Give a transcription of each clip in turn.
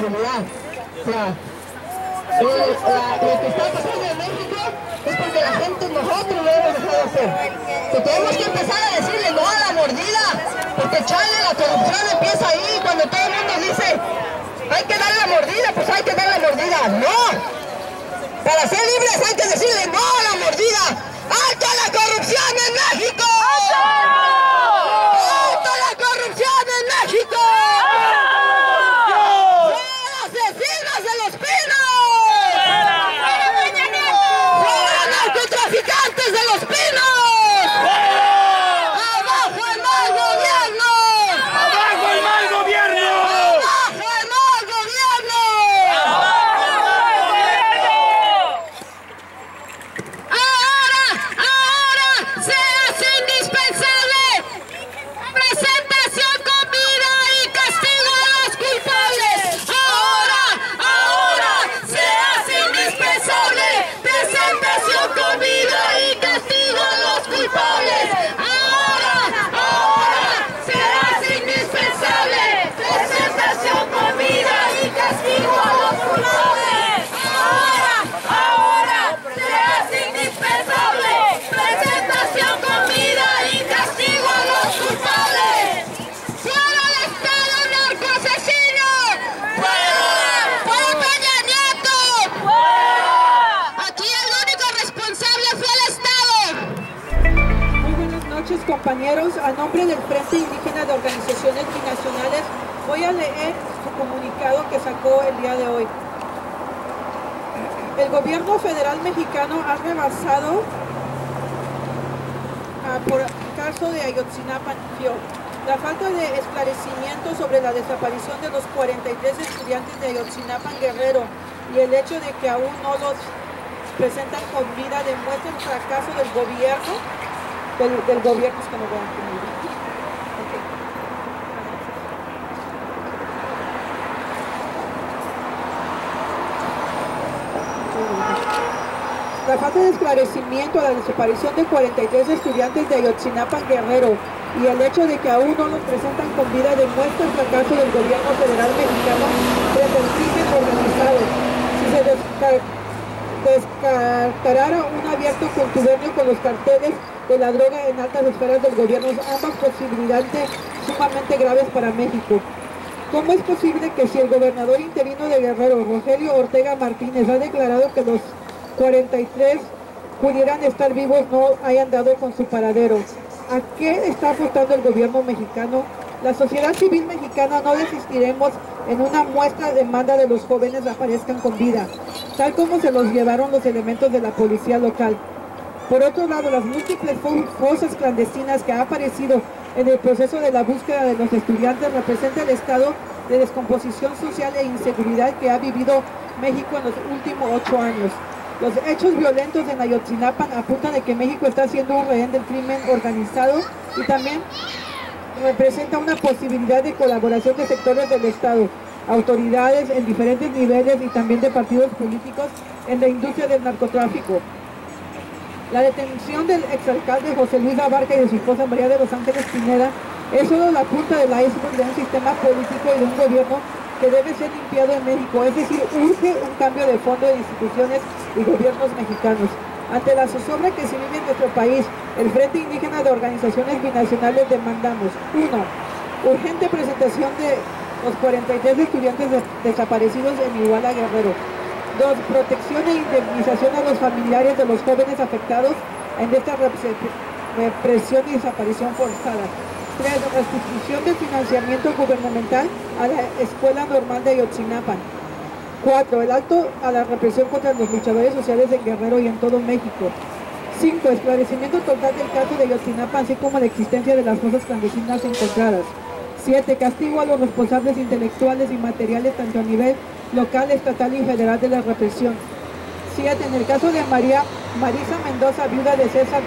inseguridad. O sea, lo que está pasando en México es porque la gente, nosotros lo hemos dejado hacer. Que tenemos que empezar a decirle no a la mordida, porque chale, la corrupción empieza ahí, cuando todo el mundo dice hay que dar la mordida, pues hay que dar la mordida. ¡No! Para ser libres hay que decirle no a la mordida. ¡Alto la corrupción en México! ¡Alto la corrupción en México! ¡Fuera asesinos de los pinos! ¡Fuera narcotraficantes de los pinos! ¡Abajo el mal gobierno! ¡Abajo el mal gobierno! ¡Abajo el mal gobierno! Ahora se hace indispensable presentación con vida y castigo a los culpables. Ahora se hace indispensable presentación con vida y castigo a los culpables. Ahora se hace indispensable presentación con vida y castigo a los culpables. Ahora se hace indispensable presentación con vida y castigo a los culpables. ¡Fuera el Estado narcoasesino! ¡Fuera Peña Nieto! Aquí el único responsable fue el Estado. Muy buenas noches, compañeros. A nombre del Frente Indígena de Organizaciones Binacionales voy a leer su comunicado que sacó el día de hoy. El gobierno federal mexicano ha rebasado por el caso de Ayotzinapa, la falta de esclarecimiento sobre la desaparición de los 43 estudiantes de Ayotzinapa, Guerrero, y el hecho de que aún no los presentan con vida demuestra el fracaso del gobierno, del gobierno es que no voy a entender. La falta de esclarecimiento a la desaparición de 43 estudiantes de Ayotzinapa, Guerrero, y el hecho de que aún no los presentan con vida demuestra el fracaso del gobierno federal mexicano frente al crimen organizado. Si se descartara un abierto contubernio con los carteles de la droga en altas esferas del gobierno, ambas posibilidades sumamente graves para México. ¿Cómo es posible que si el gobernador interino de Guerrero, Rogelio Ortega Martínez, ha declarado que los 43 pudieran estar vivos, no hayan dado con su paradero? ¿A qué está apostando el gobierno mexicano? La sociedad civil mexicana no desistiremos en una muestra de demanda de los jóvenes aparezcan con vida, tal como se los llevaron los elementos de la policía local. Por otro lado, las múltiples fosas clandestinas que ha aparecido en el proceso de la búsqueda de los estudiantes representa el estado de descomposición social e inseguridad que ha vivido México en los últimos 8 años. Los hechos violentos en Ayotzinapa apuntan a que México está siendo un rehén del crimen organizado y también representa una posibilidad de colaboración de sectores del Estado, autoridades en diferentes niveles y también de partidos políticos en la industria del narcotráfico. La detención del exalcalde José Luis Abarca y de su esposa María de los Ángeles Pineda es solo la punta del iceberg de un sistema político y de un gobierno que debe ser limpiado en México, es decir, urge un cambio de fondo de instituciones y gobiernos mexicanos. Ante la zozobra que se vive en nuestro país, el Frente Indígena de Organizaciones Binacionales demandamos: 1. Urgente presentación de los 43 estudiantes desaparecidos en Iguala, Guerrero. 2. Protección e indemnización a los familiares de los jóvenes afectados en esta represión y desaparición forzada. 3. Restitución del financiamiento gubernamental a la Escuela Normal de Ayotzinapa. 4. El alto a la represión contra los luchadores sociales en Guerrero y en todo México. 5. Esclarecimiento total del caso de Ayotzinapa, así como la existencia de las fosas clandestinas encontradas. 7. Castigo a los responsables intelectuales y materiales tanto a nivel local, estatal y federal de la represión. 7. En el caso de Marisa Mendoza, viuda de César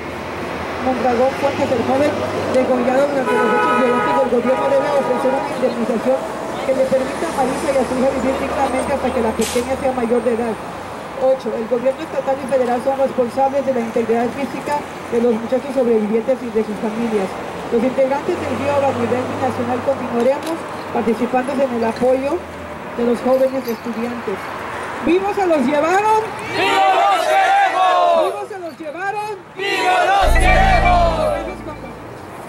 Mondragón Fuentes, el joven degollado durante los hechos violentos, del gobierno debe ofrecer una indemnización que le permita a Marisa y a su hija vivir dignamente hasta que la pequeña sea mayor de edad. 8. El gobierno estatal y federal son responsables de la integridad física de los muchachos sobrevivientes y de sus familias. Los integrantes del GIOB a nivel nacional continuaremos participando en el apoyo de los jóvenes estudiantes. ¡Vivos se los llevaron! ¡Vivos los queremos! ¡Vivos se los llevaron! ¡Vivos los queremos!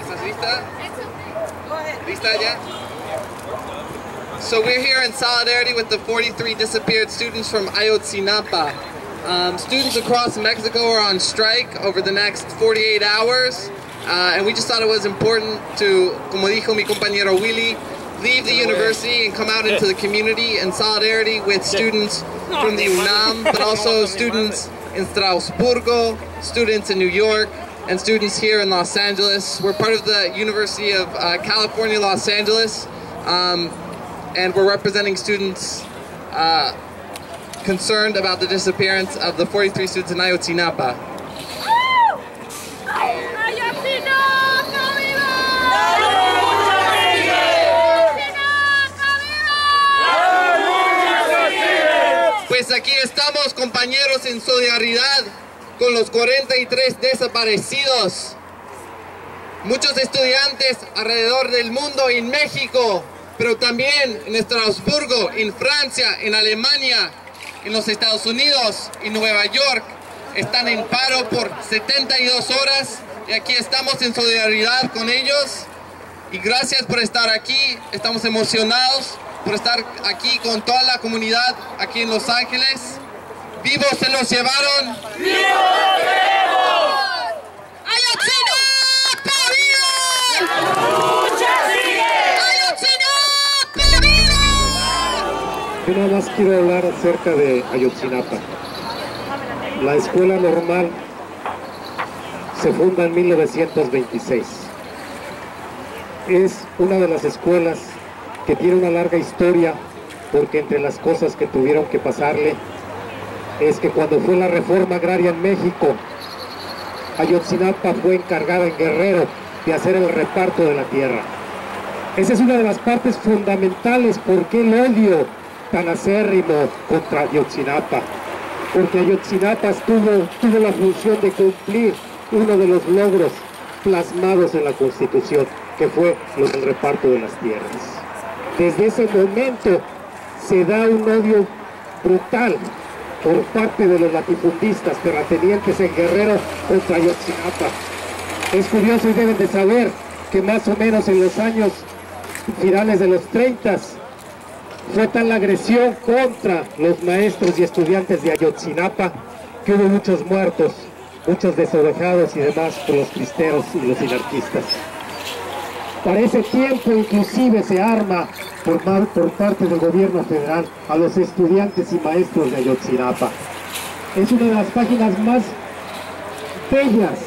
¿Estás lista? ¿Lista ya? So we're here in solidarity with the 43 disappeared students from Ayotzinapa. Students across Mexico are on strike over the next 48 hours. And we just thought it was important to, como dijo mi compañero Willy, leave the university and come out into the community in solidarity with students from the UNAM, but also students in Strasburgo, students in New York, and students here in Los Angeles. We're part of the University of California, Los Angeles, and we're representing students concerned about the disappearance of the 43 students in Ayotzinapa. Pues aquí estamos, compañeros, en solidaridad con los 43 desaparecidos. Muchos estudiantes alrededor del mundo, en México, pero también en Estrasburgo, en Francia, en Alemania, en los Estados Unidos, en Nueva York, están en paro por 72 horas y aquí estamos en solidaridad con ellos. Y gracias por estar aquí, estamos emocionados por estar aquí con toda la comunidad aquí en Los Ángeles. ¡Vivos se los llevaron! ¡Vivos los queremos! ¡Ayotzinapa, viva! ¡La lucha sigue! ¡Ayotzinapa, viva! Yo nada más quiero hablar acerca de Ayotzinapa. La escuela normal se funda en 1926. Es una de las escuelas que tiene una larga historia, porque entre las cosas que tuvieron que pasarle es que cuando fue la reforma agraria en México, Ayotzinapa fue encargada en Guerrero de hacer el reparto de la tierra. Esa es una de las partes fundamentales por qué el odio tan acérrimo contra Ayotzinapa, porque Ayotzinapa tuvo la función de cumplir uno de los logros plasmados en la Constitución, que fue el reparto de las tierras. Desde ese momento se da un odio brutal por parte de los latifundistas terratenientes en Guerrero contra Ayotzinapa. Es curioso y deben de saber que más o menos en los años finales de los 30 fue tal la agresión contra los maestros y estudiantes de Ayotzinapa que hubo muchos muertos, muchos desovejados y demás por los cristeros y los anarquistas. Para ese tiempo inclusive se arma por parte del gobierno federal a los estudiantes y maestros de Ayotzinapa. Es una de las páginas más bellas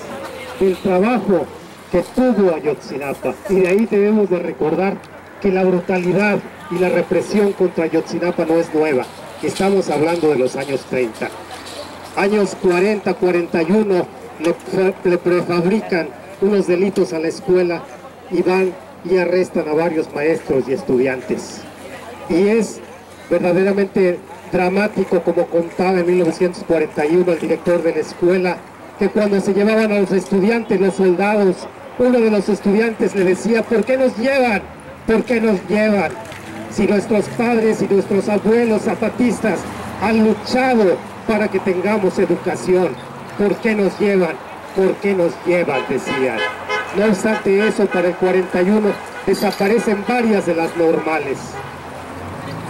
del trabajo que tuvo Ayotzinapa, y de ahí debemos de recordar que la brutalidad y la represión contra Ayotzinapa no es nueva. Estamos hablando de los años 30. Años 40, 41 le prefabrican unos delitos a la escuela y van y arrestan a varios maestros y estudiantes. Y es verdaderamente dramático, como contaba en 1941 el director de la escuela, que cuando se llevaban a los estudiantes, los soldados, uno de los estudiantes le decía: ¿por qué nos llevan? ¿Por qué nos llevan? Si nuestros padres y nuestros abuelos zapatistas han luchado para que tengamos educación, ¿por qué nos llevan? ¿Por qué nos llevan?, decían. No obstante eso, para el 41 desaparecen varias de las normales.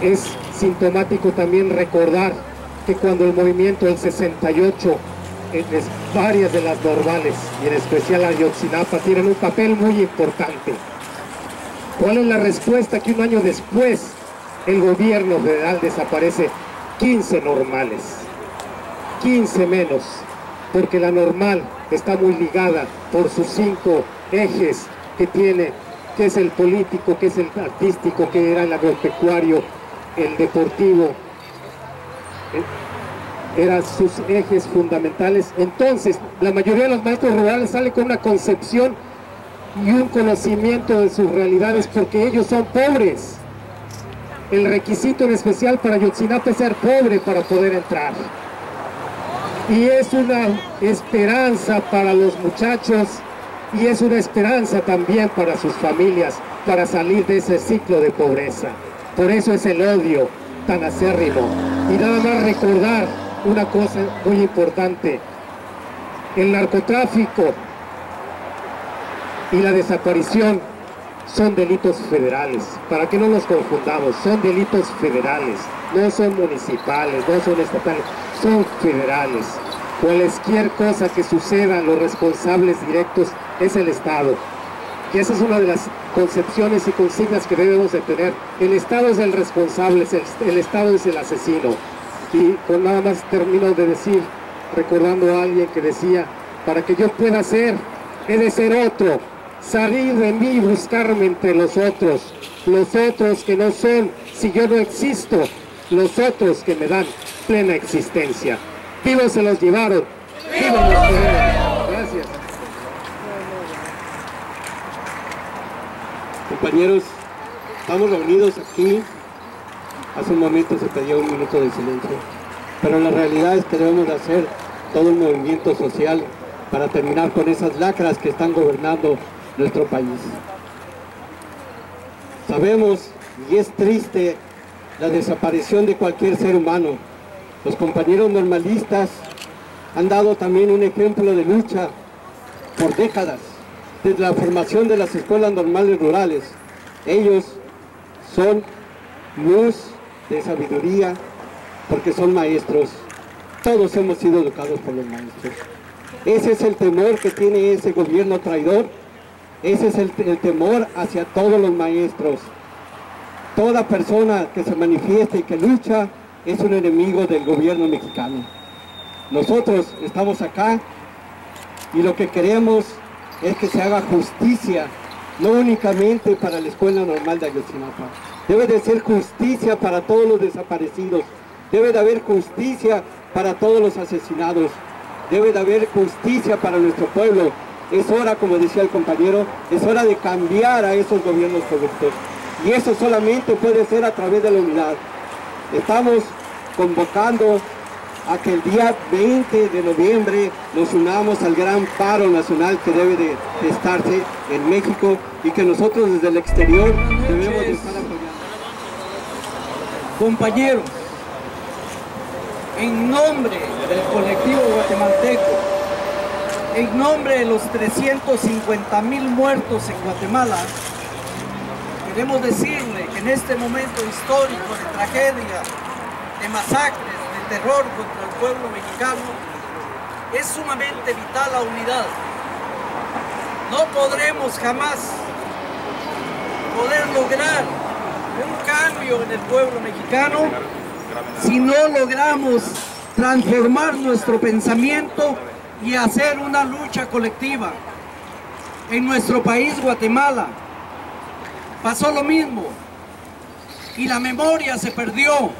Es sintomático también recordar que cuando el movimiento del 68, varias de las normales, y en especial Ayotzinapa, tienen un papel muy importante. ¿Cuál es la respuesta? Que un año después el gobierno federal desaparece 15 normales, 15 menos, porque la normal está muy ligada por sus 5 ejes que tiene, que es el político, que es el artístico, que era el agropecuario, el deportivo, eran sus ejes fundamentales. Entonces, la mayoría de los maestros rurales salen con una concepción y un conocimiento de sus realidades, porque ellos son pobres. El requisito en especial para Ayotzinapa es ser pobre para poder entrar. Y es una esperanza para los muchachos, y es una esperanza también para sus familias, para salir de ese ciclo de pobreza. Por eso es el odio tan acérrimo. Y nada más recordar una cosa muy importante. El narcotráfico y la desaparición son delitos federales. Para que no nos confundamos, son delitos federales. No son municipales, no son estatales, son federales. Cualquier cosa que suceda, los responsables directos es el Estado. Y esa es una de las concepciones y consignas que debemos de tener. El Estado es el responsable, el Estado es el asesino. Y con nada más termino de decir, recordando a alguien que decía, para que yo pueda ser, he de ser otro, salir de mí y buscarme entre los otros que no son, si yo no existo, los otros que me dan plena existencia. Vivos se los llevaron, vivos los queremos. Gracias. Compañeros, estamos reunidos aquí. Hace un momento se pedía un minuto de silencio, pero la realidad es que debemos de hacer todo un movimiento social para terminar con esas lacras que están gobernando nuestro país. Sabemos, y es triste, la desaparición de cualquier ser humano. Los compañeros normalistas han dado también un ejemplo de lucha por décadas, desde la formación de las escuelas normales rurales. Ellos son luz de sabiduría, porque son maestros. Todos hemos sido educados por los maestros. Ese es el temor que tiene ese gobierno traidor. Ese es el temor hacia todos los maestros. Toda persona que se manifiesta y que lucha es un enemigo del gobierno mexicano. Nosotros estamos acá y lo que queremos es que se haga justicia, no únicamente para la Escuela Normal de Ayotzinapa. Debe de ser justicia para todos los desaparecidos. Debe de haber justicia para todos los asesinados. Debe de haber justicia para nuestro pueblo. Es hora, como decía el compañero, es hora de cambiar a esos gobiernos corruptos. Y eso solamente puede ser a través de la unidad. Estamos convocando a que el día 20 de noviembre nos unamos al gran paro nacional que debe de estarse en México y que nosotros desde el exterior debemos de estar apoyando. Compañeros, en nombre del colectivo guatemalteco, en nombre de los 350,000 muertos en Guatemala, queremos decirle que en este momento histórico de tragedia, de masacres, de terror contra el pueblo mexicano, es sumamente vital la unidad. No podremos jamás poder lograr un cambio en el pueblo mexicano si no logramos transformar nuestro pensamiento y hacer una lucha colectiva. En nuestro país, Guatemala, pasó lo mismo y la memoria se perdió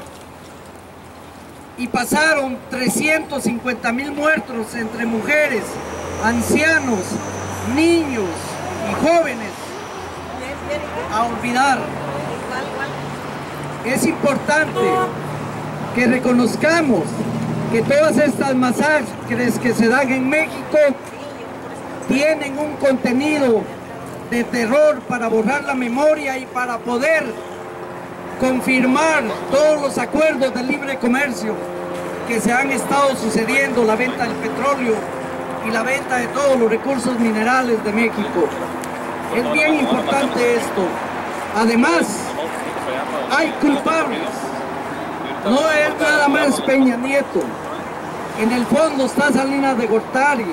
y pasaron 350,000 muertos entre mujeres, ancianos, niños y jóvenes a olvidar. Es importante que reconozcamos que todas estas masacres que se dan en México tienen un contenido de terror para borrar la memoria y para poder confirmar todos los acuerdos de libre comercio que se han estado sucediendo, la venta del petróleo y la venta de todos los recursos minerales de México. Es bien importante esto. Además, hay culpables. No es nada más Peña Nieto. En el fondo está Salinas de Gortari,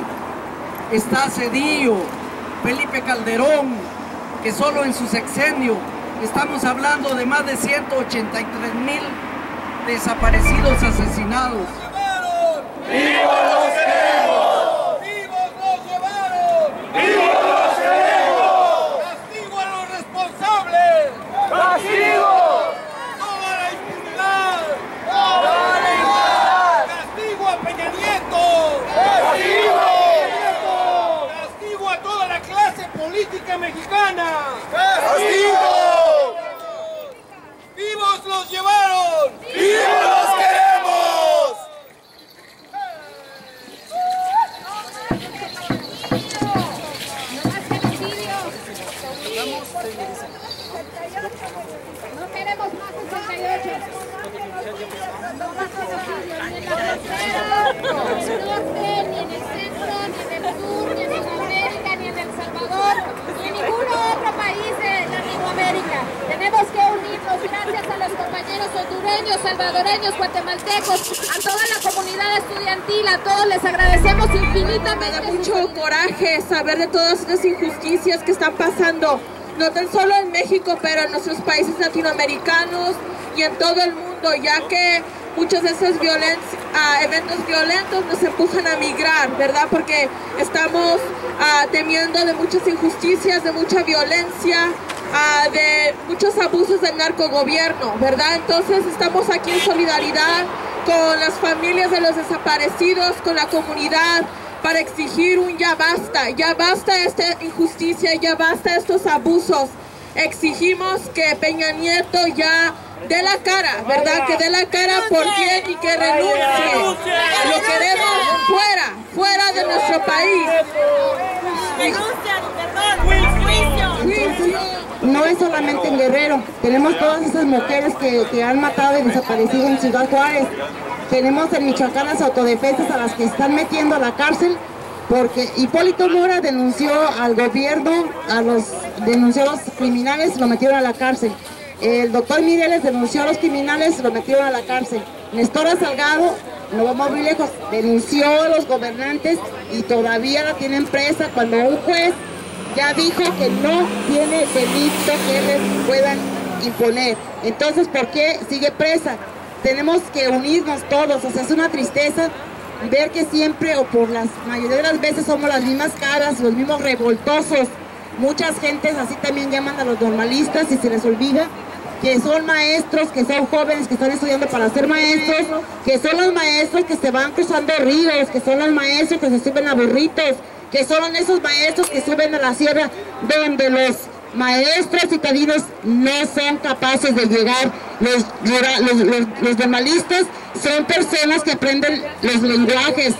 está Cedillo, Felipe Calderón, que solo en su sexenio estamos hablando de más de 183,000 desaparecidos, asesinados. ¡Vivos los queremos! ¡Vivos los llevaron! ¡Vivos los queremos! ¡Castigo a los responsables! ¡Castigo! ¡Toda la impunidad! ¡Toda la impunidad! ¡Castigo a Peña Nieto! ¡Castigo! ¡Castigo a toda la clase política mexicana! ¡Castigo! ¡Vivos los llevaron! ¡Vivos los queremos! No queremos más 68. No más genocidio, ni en la frontera, ni en el norte, ni en el centro, ni en el sur, ni en Sudamérica, ni en El Salvador, ni en ningún otro país de Latinoamérica. Tenemos que unirnos gracias a los compañeros hondureños, salvadoreños, guatemaltecos, a toda la comunidad estudiantil, a todos les agradecemos infinitamente. Me da mucho coraje saber de todas estas injusticias que están pasando, no tan solo en México, pero en nuestros países latinoamericanos y en todo el mundo, ya que muchos de esos eventos violentos nos empujan a migrar, ¿verdad? Porque estamos temiendo de muchas injusticias, de mucha violencia, de muchos abusos del narcogobierno, ¿verdad? Entonces estamos aquí en solidaridad con las familias de los desaparecidos, con la comunidad, para exigir un ya basta esta injusticia, ya basta estos abusos. Exigimos que Peña Nieto ya dé la cara, ¿verdad? Que dé la cara por bien y que renuncie. Lo queremos fuera de nuestro país. No es solamente en Guerrero, tenemos todas esas mujeres que han matado y desaparecido en Ciudad Juárez. Tenemos en Michoacán las autodefensas a las que están metiendo a la cárcel porque Hipólito Mora denunció al gobierno, denunció a los criminales, lo metieron a la cárcel. El doctor Mireles denunció a los criminales, lo metieron a la cárcel. Nestora Salgado, no vamos muy lejos, denunció a los gobernantes y todavía la tienen presa cuando un juez ya dijo que no tiene delito que les puedan imponer. Entonces, ¿por qué sigue presa? Tenemos que unirnos todos, o sea, es una tristeza ver que siempre, o por la mayoría de las veces, somos las mismas caras, los mismos revoltosos. Muchas gentes así también llaman a los normalistas y se les olvida que son maestros, que son jóvenes que están estudiando para ser maestros, que son los maestros que se van cruzando ríos, que son los maestros que se suben a burritos, que son esos maestros que suben a la sierra donde los maestros citadinos no son capaces de llegar. Los normalistas son personas que aprenden los lenguajes,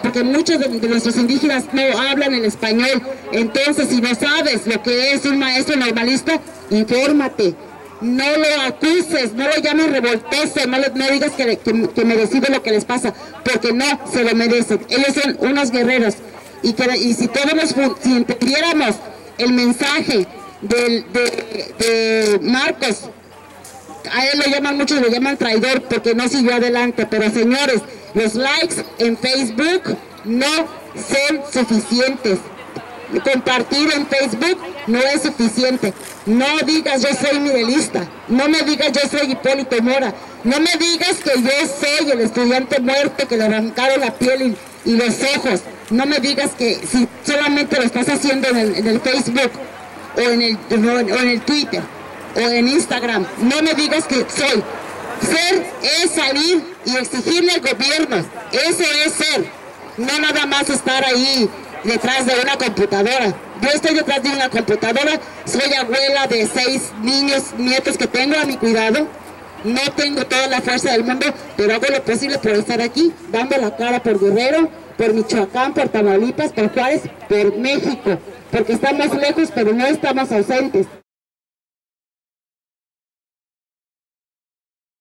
porque muchos de nuestros indígenas no hablan el español. Entonces, si no sabes lo que es un maestro normalista, infórmate. No lo acuses, no lo llames revoltoso, no digas que merecido lo que les pasa, porque no se lo merecen. Ellos son unos guerreros. Y si todos si entendiéramos el mensaje de Marcos, a él muchos lo llaman traidor porque no siguió adelante, pero señores, los likes en Facebook no son suficientes. Compartir en Facebook no es suficiente. No digas yo soy mirelista, no me digas yo soy Hipólito Mora, no me digas que yo soy el estudiante muerto que le arrancaron la piel y los ojos. No me digas que si solamente lo estás haciendo en el Facebook o en el Twitter o en Instagram. No me digas que soy. Ser es salir y exigirle al gobierno. Eso es ser. No nada más estar ahí detrás de una computadora. Yo estoy detrás de una computadora. Soy abuela de 6 nietos que tengo a mi cuidado. No tengo toda la fuerza del mundo, pero hago lo posible por estar aquí, dando la cara por Guerrero, por Michoacán, por Tamaulipas, por Juárez, por México, porque estamos lejos, pero no estamos ausentes.